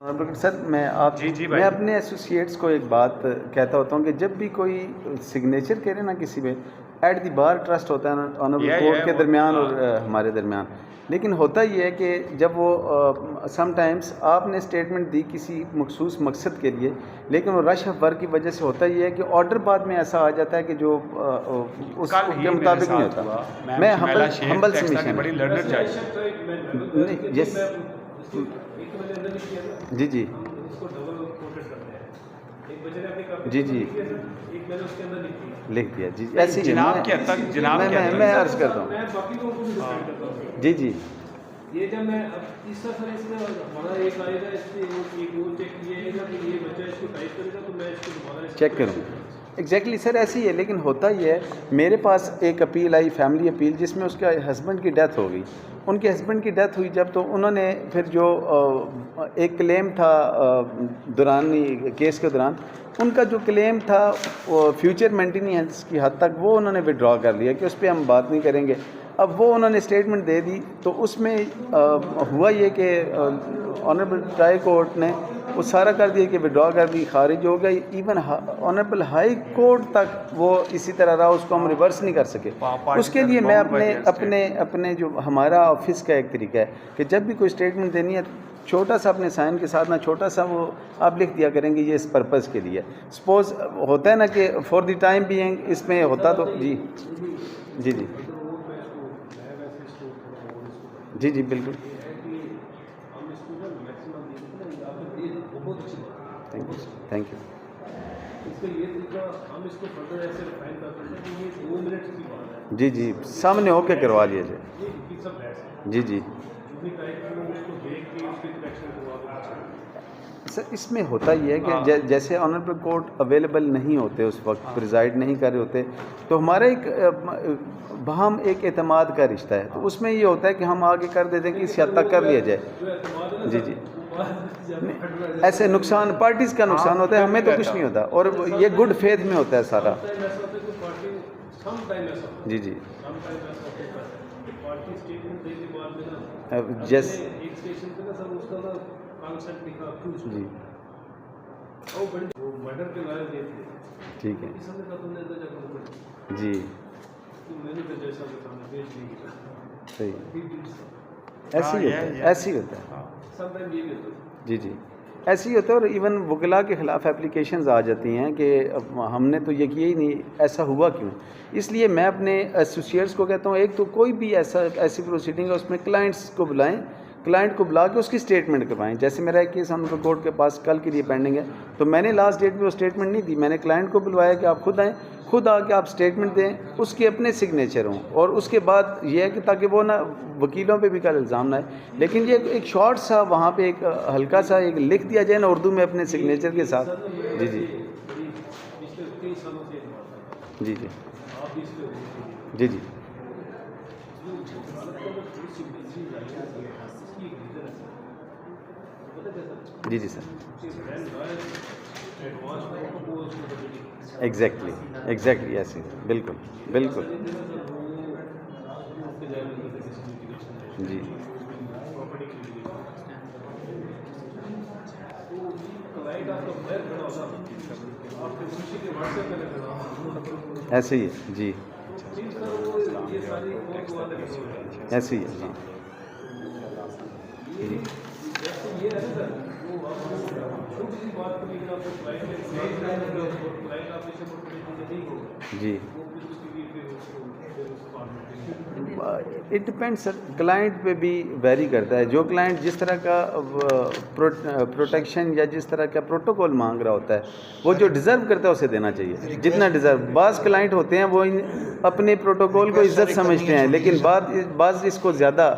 Sir मैं अपने associates को एक बात कहता होता हूँ कि जब भी कोई सिग्नेचर करे ना किसी पे, एट द बार ट्रस्ट होता है ऑनरेबल कोर्ट के दरमियान और हमारे दरमियान। लेकिन होता ये है कि जब वो समटाइम्स आपने स्टेटमेंट दी किसी मखसूस मकसद के लिए, लेकिन वो रश ऑफ वर्क की वजह से होता ये है कि ऑर्डर बाद में ऐसा आ जाता है कि जो उसके मुताबिक नहीं होता। मैं हम्बल सबमिशन नहीं यस जी जी जी जी लिख दिया जी, ऐसे ही मैं अर्ज करता हूँ जी जी। ये जब मैं अब तीसरा सर इसमें हमारा एक आएगा, इसमें एक वो चेक किया कि ये बच्चा इसको टाइप करेगा तो मैं इसको दोबारा चेक करूँ। एग्जैक्टली सर ऐसे ही है। लेकिन होता ही है, मेरे पास एक अपील आई, फैमिली अपील, जिसमें उसके हस्बैंड की डेथ हो गई। उनके हस्बैंड की डेथ हुई जब, तो उन्होंने फिर जो एक क्लेम था दौरान केस के दौरान, उनका जो क्लेम था फ्यूचर मेंटेनेंस की हद तक वो उन्होंने विड्रॉ कर लिया कि उस पर हम बात नहीं करेंगे। अब वो उन्होंने स्टेटमेंट दे दी, तो उसमें हुआ ये कि ऑनरेबल ट्राई कोर्ट ने वो सारा कर दिया कि विड्रॉ कर दी, खारिज हो गई। इवन ऑनरेबल हाई कोर्ट तक वो इसी तरह रहा, उसको हम रिवर्स नहीं कर सके। उसके लिए मैं अपने जो हमारा ऑफिस का एक तरीका है कि जब भी कोई स्टेटमेंट देनी है, छोटा सा अपने साइन के साथ ना छोटा सा वो आप लिख दिया करेंगे ये इस पर्पज़ के लिए। सपोज होता है ना कि फॉर द टाइम बीइंग इसमें होता तो जी जी जी जी जी बिल्कुल। Thank you. जी जी सामने होके करवा लिया जाए। जी जी सर इसमें होता ही है कि जैसे ऑनरेबल कोर्ट अवेलेबल नहीं होते, उस वक्त प्रिजाइड नहीं कर रहे होते, तो हमारा एक बहम एक एतमाद का रिश्ता है। तो उसमें ये होता है कि हम आगे कर देते हैं कि इस हद तक कर लिया जाए। जी जी ऐसे नुकसान पार्टीज़ का नुकसान होता है, हमें तो कुछ नहीं होता, और ये गुड फेथ में होता है सारा। जी जी जस जी ठीक है जी सही, ऐसे ही होता है जी जी ऐसे ही होता है। और इवन वकला के ख़िलाफ़ एप्लीकेशंस आ जाती हैं कि हमने तो ये किया ही नहीं, ऐसा हुआ क्यों। इसलिए मैं अपने एसोसिएट्स को कहता हूँ, एक तो कोई भी ऐसी प्रोसीडिंग है उसमें क्लाइंट्स को बुलाएं, क्लाइंट को बुला के उसकी स्टेटमेंट करवाएं। जैसे मेरा एक केस ऑनरेबल कोर्ट के पास कल के लिए पेंडिंग है, तो मैंने लास्ट डेट पे वो स्टेटमेंट नहीं दी, मैंने क्लाइंट को बुलवाया कि आप खुद आएँ, खुद आके आप स्टेटमेंट दें, उसके अपने सिग्नेचर हों, और उसके बाद ये है कि ताकि वो ना वकीलों पे भी कल इल्ज़ाम ना आए। लेकिन ये एक शॉर्ट सा वहाँ पे एक हल्का सा एक लिख दिया जाए ना उर्दू में अपने सिग्नेचर के साथ। जी जी जी जी जी जी जी जी सर एग्जैक्टली ऐसे बिल्कुल बिल्कुल जी ऐसे ही है जी ऐसे ही है जी जी इट डिपेंड्स सर, क्लाइंट पे भी वेरी करता है। जो क्लाइंट जिस तरह का प्रोटेक्शन या जिस तरह का प्रोटोकॉल मांग रहा होता है, वो जो डिज़र्व करता है उसे देना चाहिए, जितना डिज़र्व। बाज़ क्लाइंट होते हैं वो अपने प्रोटोकॉल को इज्जत समझते हैं, लेकिन बाज़ इसको ज़्यादा